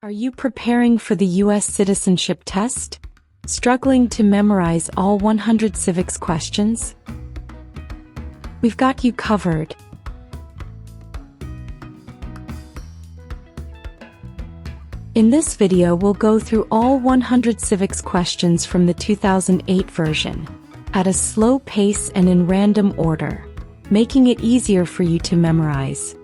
Are you preparing for the U.S. Citizenship Test? Struggling to memorize all 100 civics questions? We've got you covered. In this video, we'll go through all 100 civics questions from the 2008 version, at a slow pace and in random order, making it easier for you to memorize.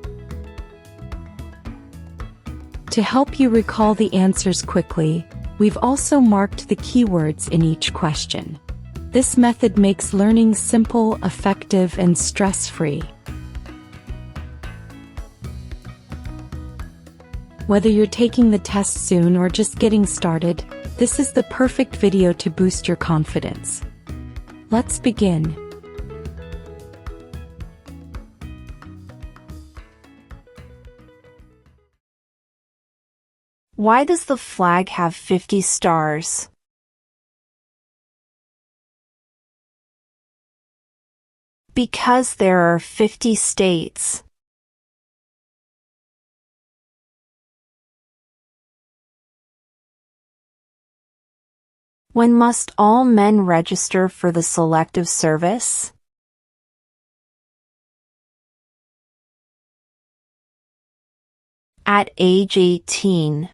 To help you recall the answers quickly, we've also marked the keywords in each question. This method makes learning simple, effective, and stress-free. Whether you're taking the test soon or just getting started, this is the perfect video to boost your confidence. Let's begin. Why does the flag have 50 stars? Because there are 50 states. When must all men register for the Selective Service? At age 18.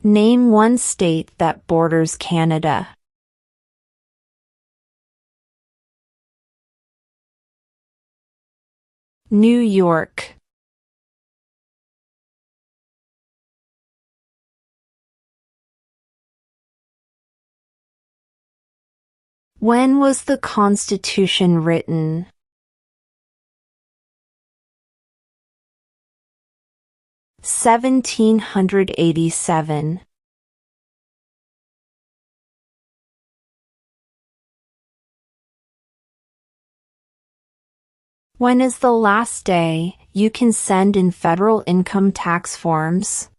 Name one state that borders Canada. New York. When was the Constitution written? (1787). When is the last day you can send in federal income tax forms?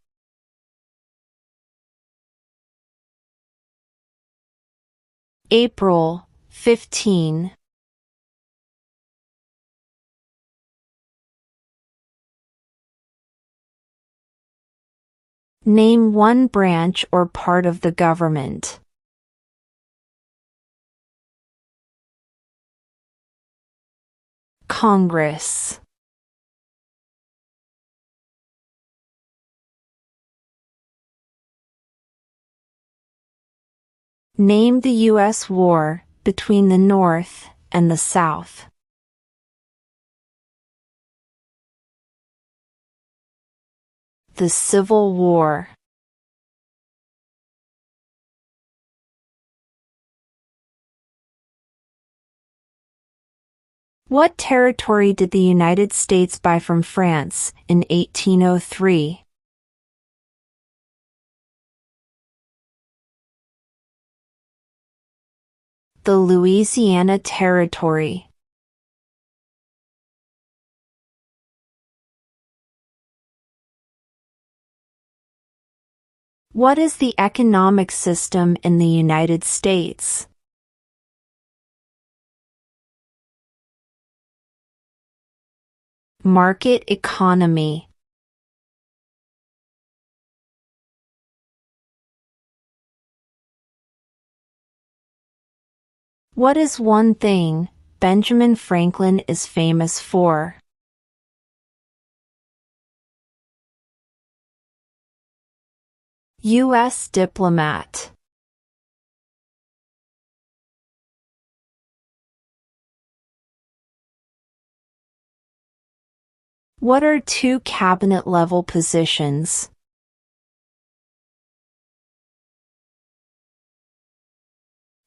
April 15. Name one branch or part of the government. Congress. Name the U.S. war between the North and the South. The Civil War. What territory did the United States buy from France in 1803? The Louisiana Territory. What is the economic system in the United States? Market economy. What is one thing Benjamin Franklin is famous for? U.S. diplomat. What are two cabinet-level positions?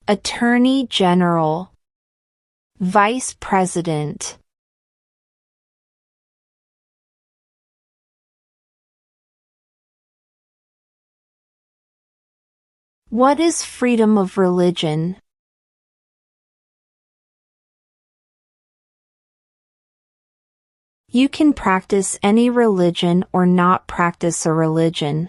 Attorney General. Vice President. What is freedom of religion? You can practice any religion or not practice a religion.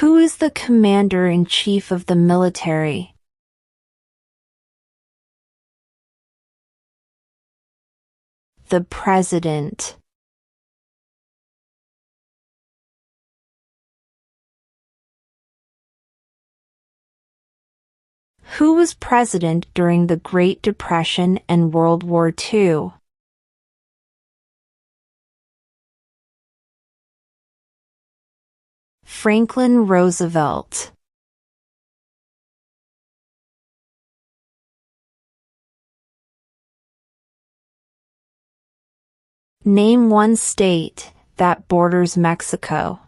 Who is the commander-in-chief of the military? The president. Who was president during the Great Depression and World War II? Franklin Roosevelt. Name one state that borders Mexico.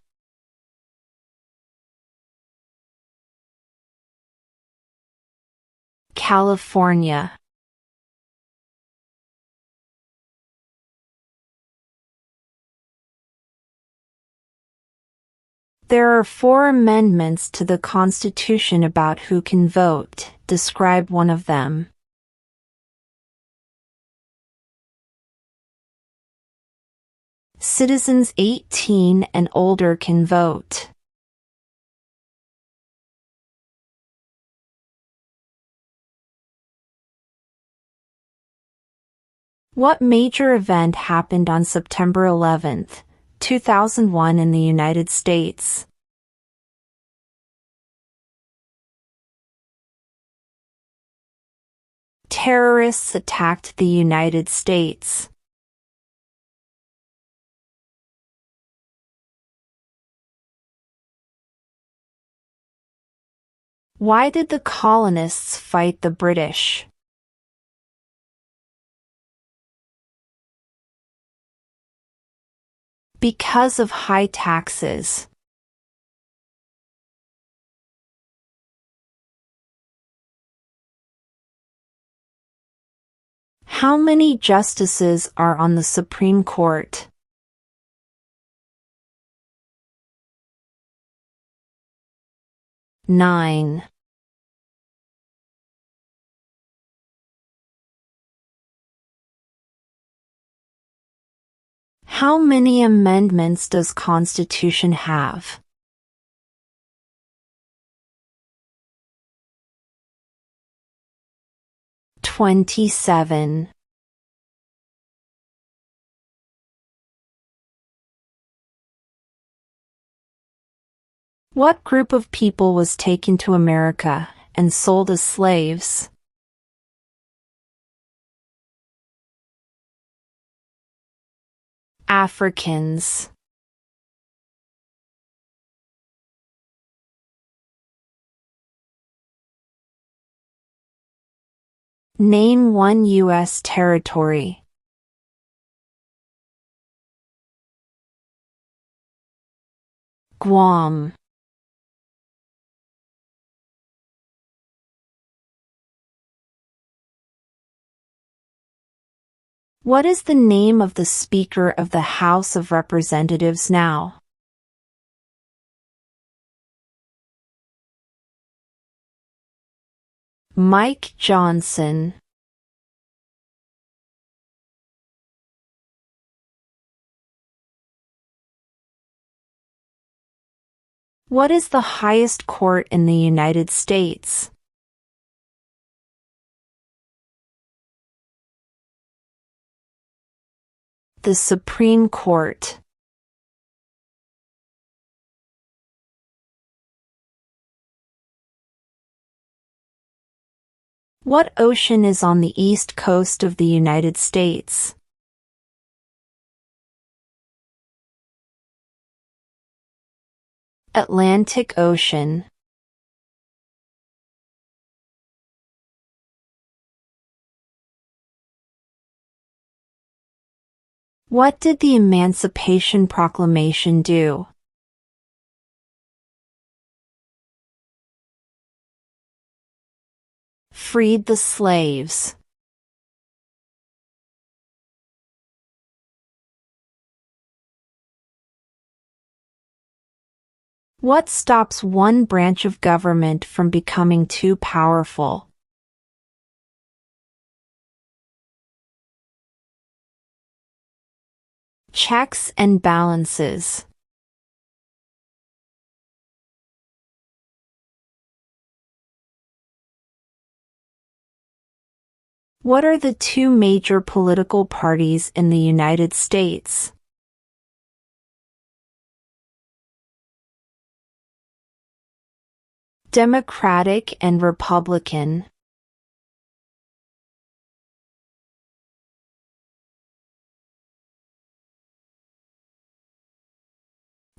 California. There are 4 amendments to the Constitution about who can vote. Describe one of them. Citizens 18 and older can vote. What major event happened on September 11, 2001 in the United States? Terrorists attacked the United States. Why did the colonists fight the British? Because of high taxes. How many justices are on the Supreme Court? 9. How many amendments does Constitution have? 27. What group of people was taken to America and sold as slaves? Africans. Name one U.S. territory. Guam. What is the name of the Speaker of the House of Representatives now? Mike Johnson. What is the highest court in the United States? The Supreme Court. What ocean is on the east coast of the United States? Atlantic Ocean. What did the Emancipation Proclamation do? Freed the slaves. What stops one branch of government from becoming too powerful? Checks and balances. What are the two major political parties in the United States? Democratic and Republican.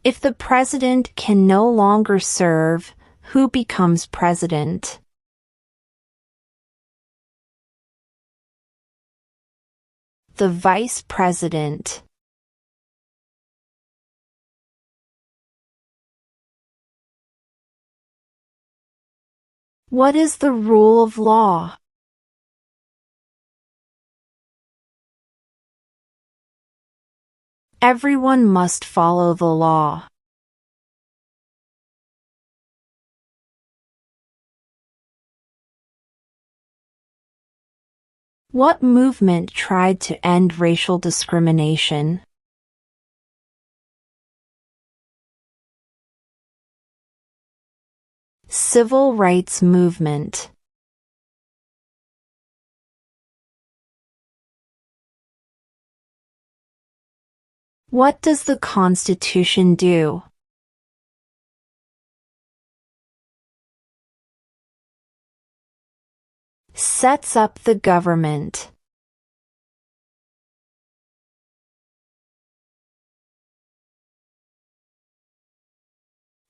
If the president can no longer serve, who becomes president? The vice president. What is the rule of law? Everyone must follow the law. What movement tried to end racial discrimination? Civil rights movement. What does the Constitution do? Sets up the government.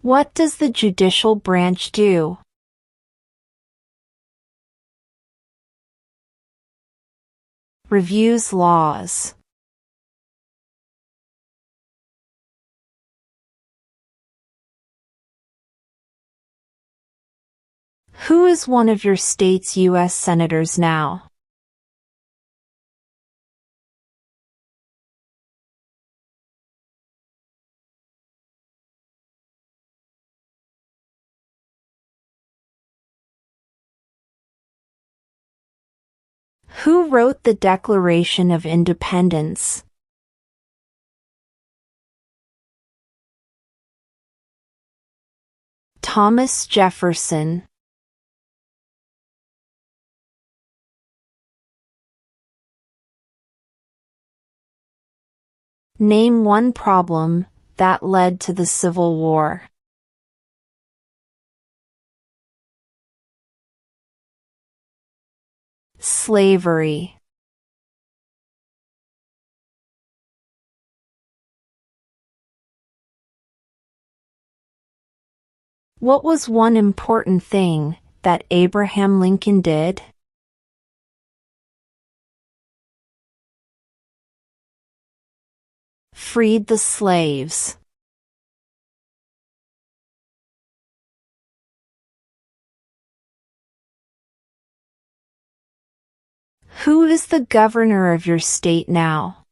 What does the judicial branch do? Reviews laws. Who is one of your state's U.S. senators now? Who wrote the Declaration of Independence? Thomas Jefferson. Name one problem that led to the Civil War. Slavery. What was one important thing that Abraham Lincoln did? Freed the slaves. Who is the governor of your state now?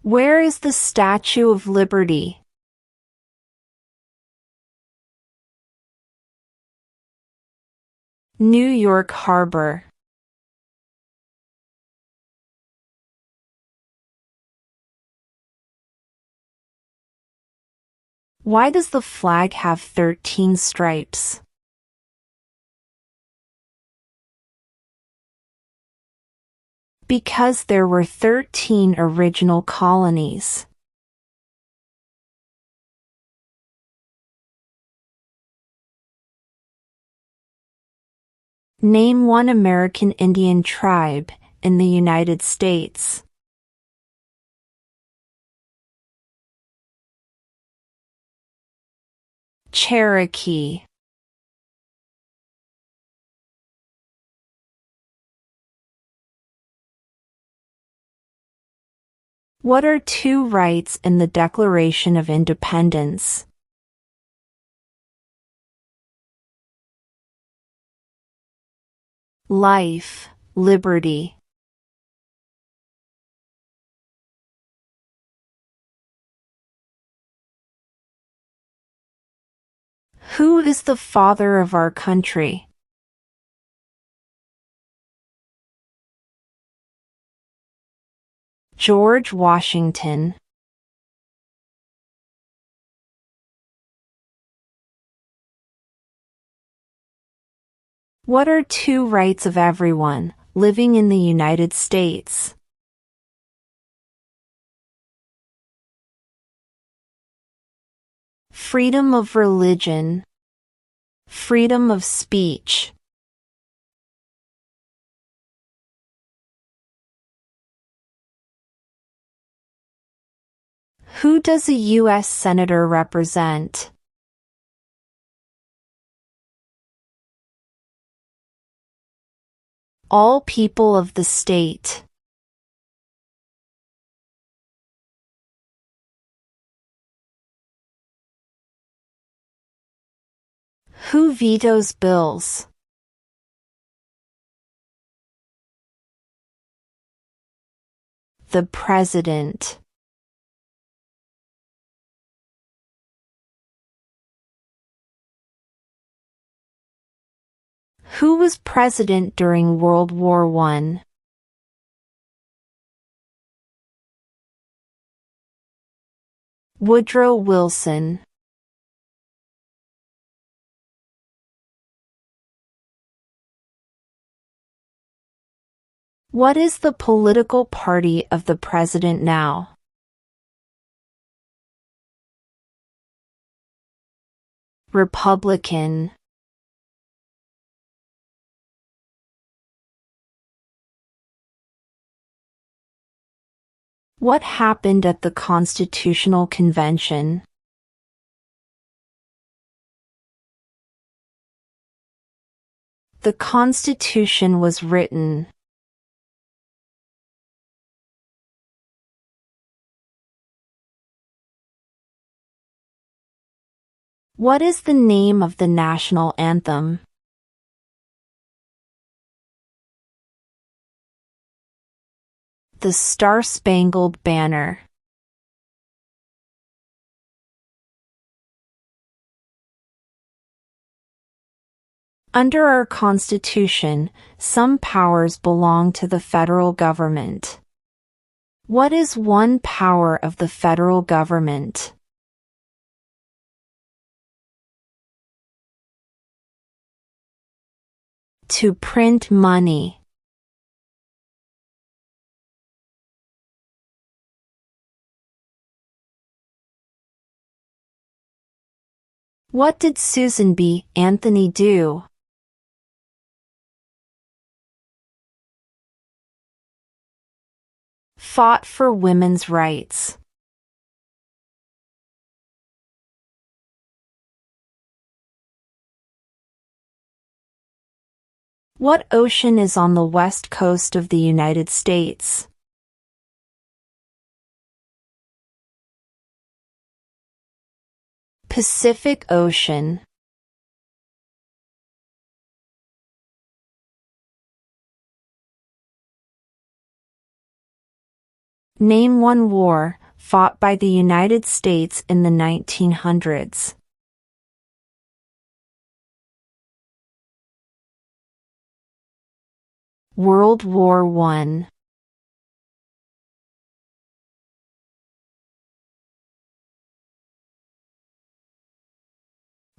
Where is the Statue of Liberty? New York Harbor. Why does the flag have 13 stripes? Because there were 13 original colonies. Name one American Indian tribe in the United States. Cherokee. What are two rights in the Declaration of Independence? Life, liberty. Who is the father of our country? George Washington. What are two rights of everyone living in the United States? Freedom of religion. Freedom of speech. Who does a U.S. Senator represent? All people of the state. Who vetoes bills? The President. Who was president during World War I? Woodrow Wilson. What is the political party of the president now? Republican. What happened at the Constitutional Convention? The Constitution was written. What is the name of the national anthem? The Star-Spangled Banner. Under our Constitution, some powers belong to the federal government. What is one power of the federal government? To print money. What did Susan B. Anthony do? Fought for women's rights. What ocean is on the west coast of the United States? Pacific Ocean. Name one war fought by the United States in the 1900s. World War I.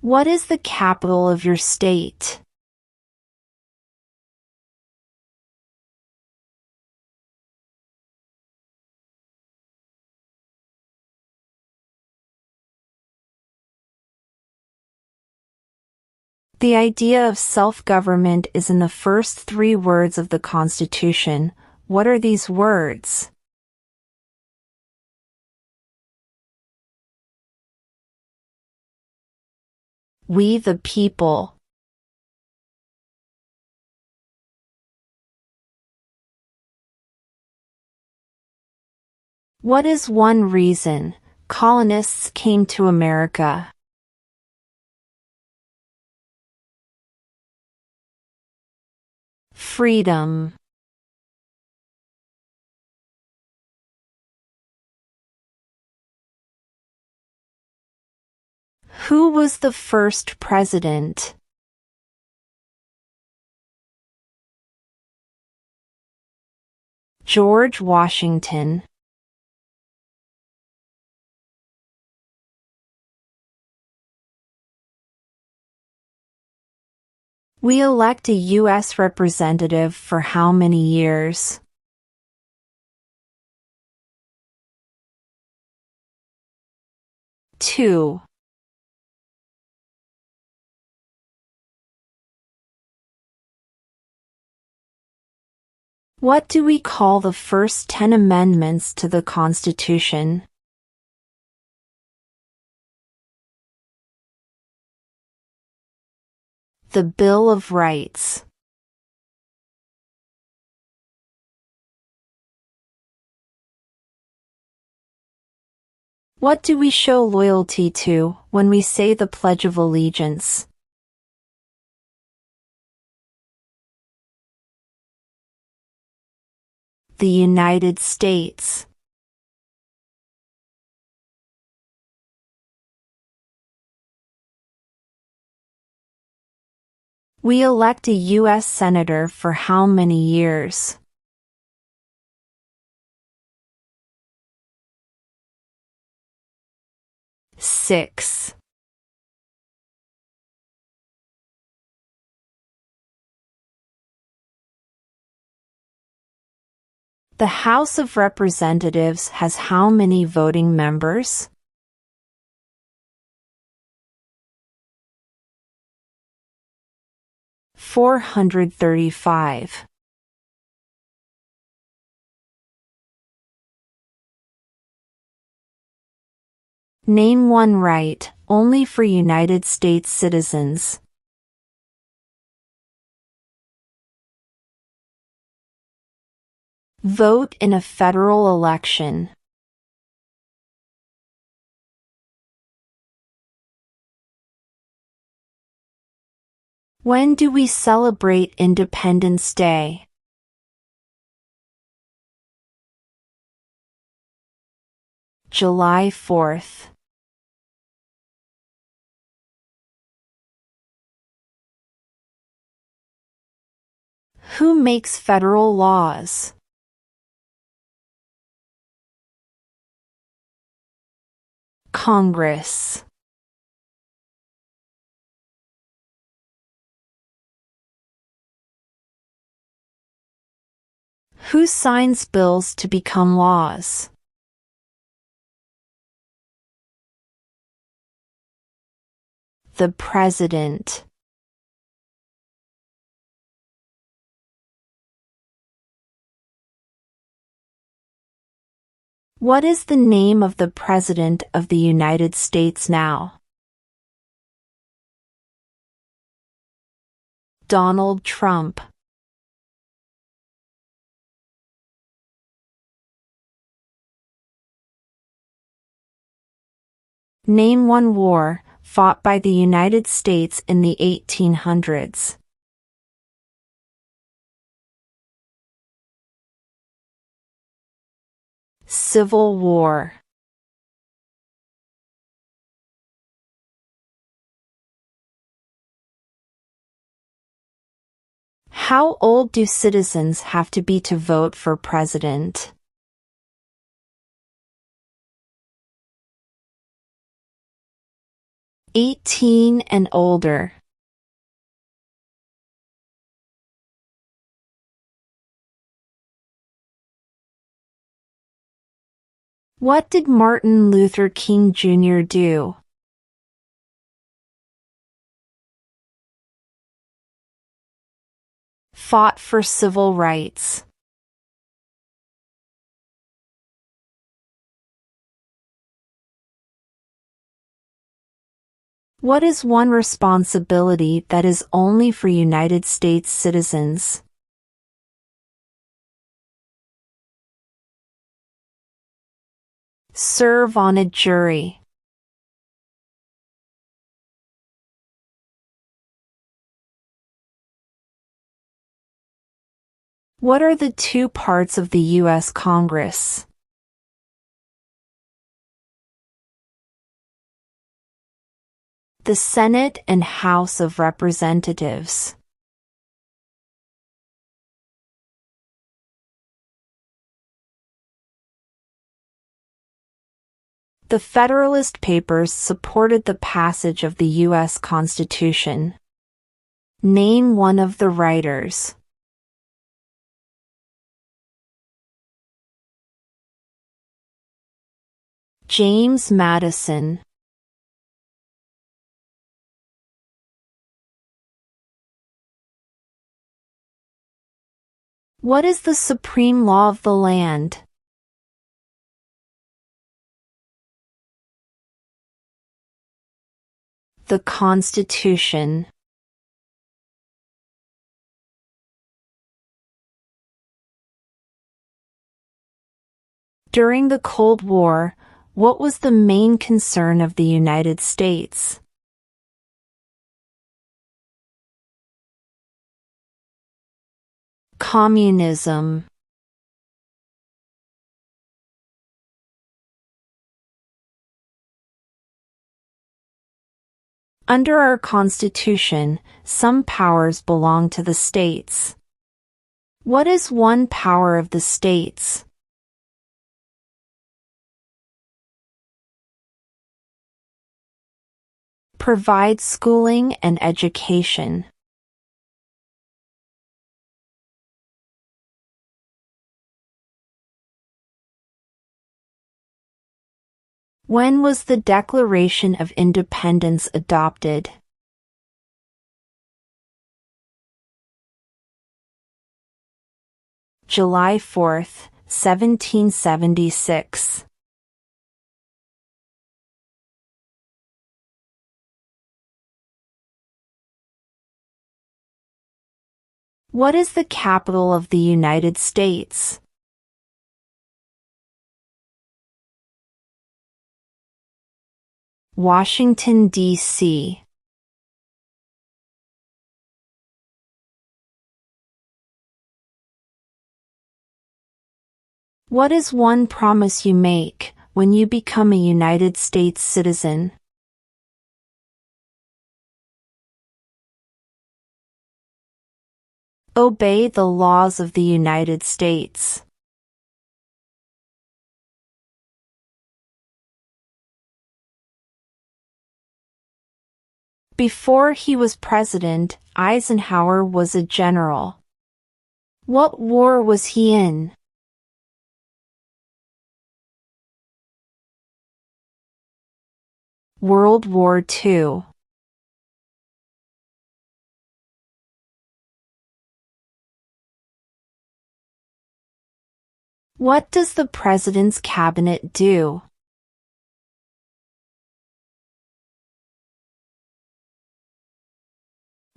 What is the capital of your state? The idea of self-government is in the first 3 words of the Constitution. What are these words? We the people. What is one reason colonists came to America? Freedom. Who was the first president? George Washington. We elect a U.S. representative for how many years? Two. What do we call the first 10 amendments to the Constitution? The Bill of Rights. What do we show loyalty to when we say the Pledge of Allegiance? The United States. We elect a U.S. Senator for how many years? 6. The House of Representatives has how many voting members? 435. Name one right, only for United States citizens. Vote in a federal election. When do we celebrate Independence Day? July 4th. Who makes federal laws? Congress. Who signs bills to become laws? The President. What is the name of the President of the United States now? Donald Trump. Name one war fought by the United States in the 1800s. Civil War. How old do citizens have to be to vote for president? 18 and older. What did Martin Luther King Jr. do? Fought for civil rights. What is one responsibility that is only for United States citizens? Serve on a jury. What are the two parts of the U.S. Congress? The Senate and House of Representatives. The Federalist Papers supported the passage of the U.S. Constitution. Name one of the writers. James Madison. What is the supreme law of the land? The Constitution. During the Cold War, what was the main concern of the United States? Communism. Under our Constitution, some powers belong to the states. What is one power of the states? Provide schooling and education. When was the Declaration of Independence adopted? July 4th, 1776. What is the capital of the United States? Washington, D.C. What is one promise you make when you become a United States citizen? Obey the laws of the United States. Before he was president, Eisenhower was a general. What war was he in? World War II. What does the President's cabinet do?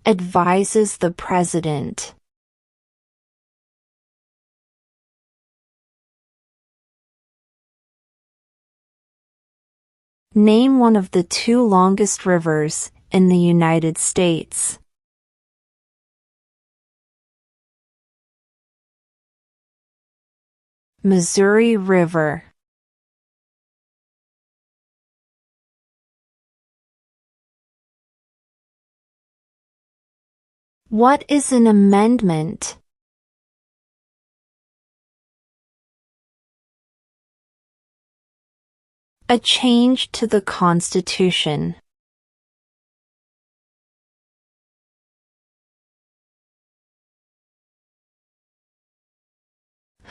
Advises the President. Name one of the two longest rivers in the United States. Missouri River. What is an amendment? A change to the Constitution.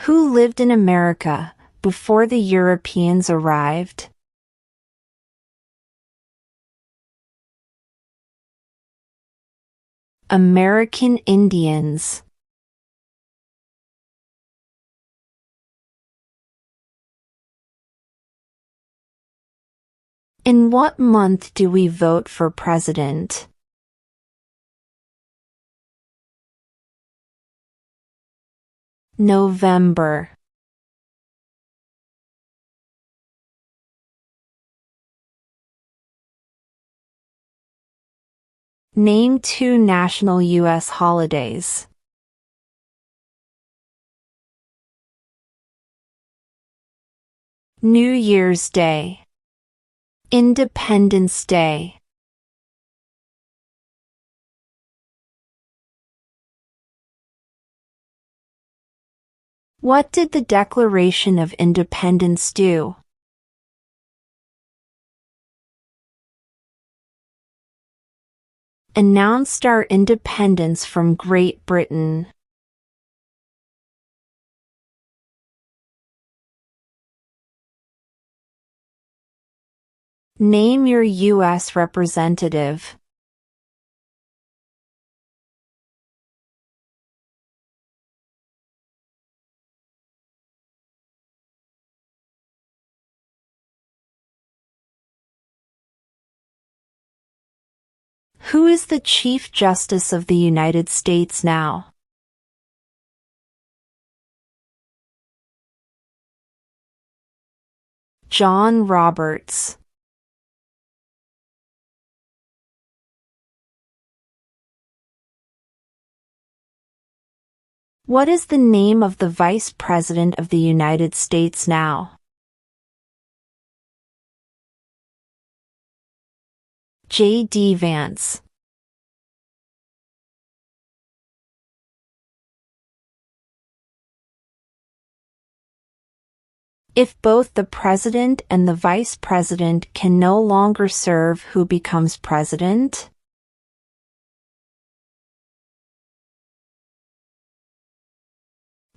Who lived in America before the Europeans arrived? American Indians. In what month do we vote for president? November. Name two national U.S. holidays. New Year's Day. Independence Day. What did the Declaration of Independence do? announced our independence from Great Britain? Name your U.S. representative. Who is the Chief Justice of the United States now? John Roberts. What is the name of the Vice President of the United States now? J.D. Vance. If both the President and the Vice President can no longer serve, who becomes President?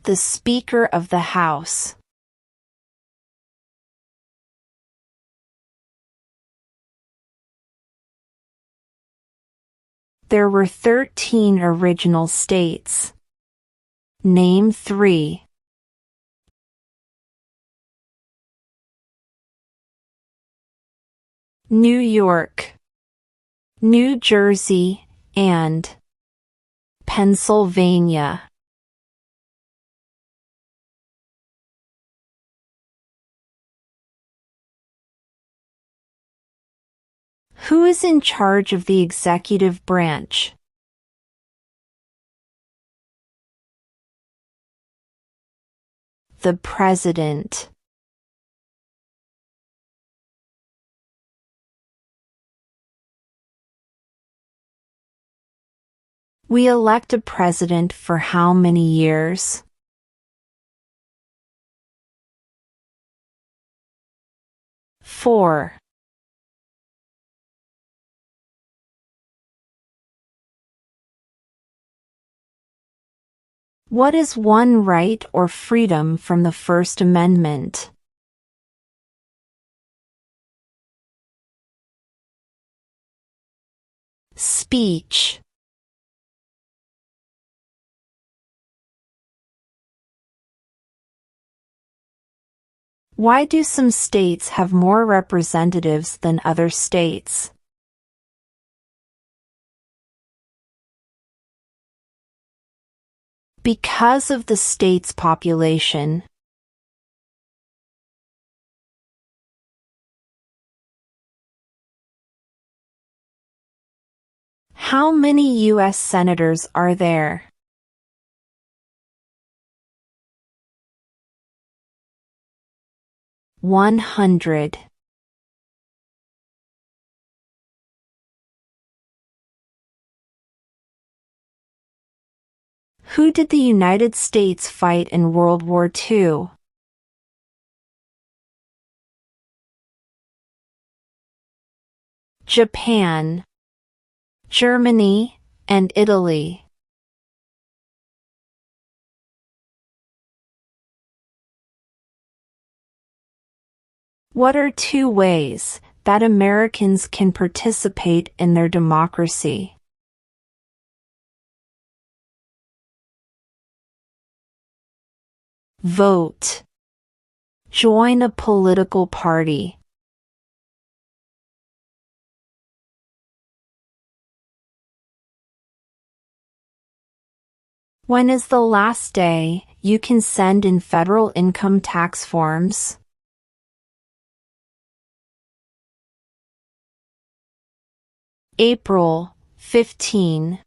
The Speaker of the House. There were 13 original states. Name 3. New York, New Jersey, and Pennsylvania. Who is in charge of the executive branch? The President. We elect a president for how many years? 4. What is one right or freedom from the First Amendment? Speech. Why do some states have more representatives than other states? Because of the state's population. How many U.S. senators are there? 100. Who did the United States fight in World War II? Japan, Germany, and Italy. What are 2 ways that Americans can participate in their democracy? Vote. Join a political party. When is the last day you can send in federal income tax forms? April 15.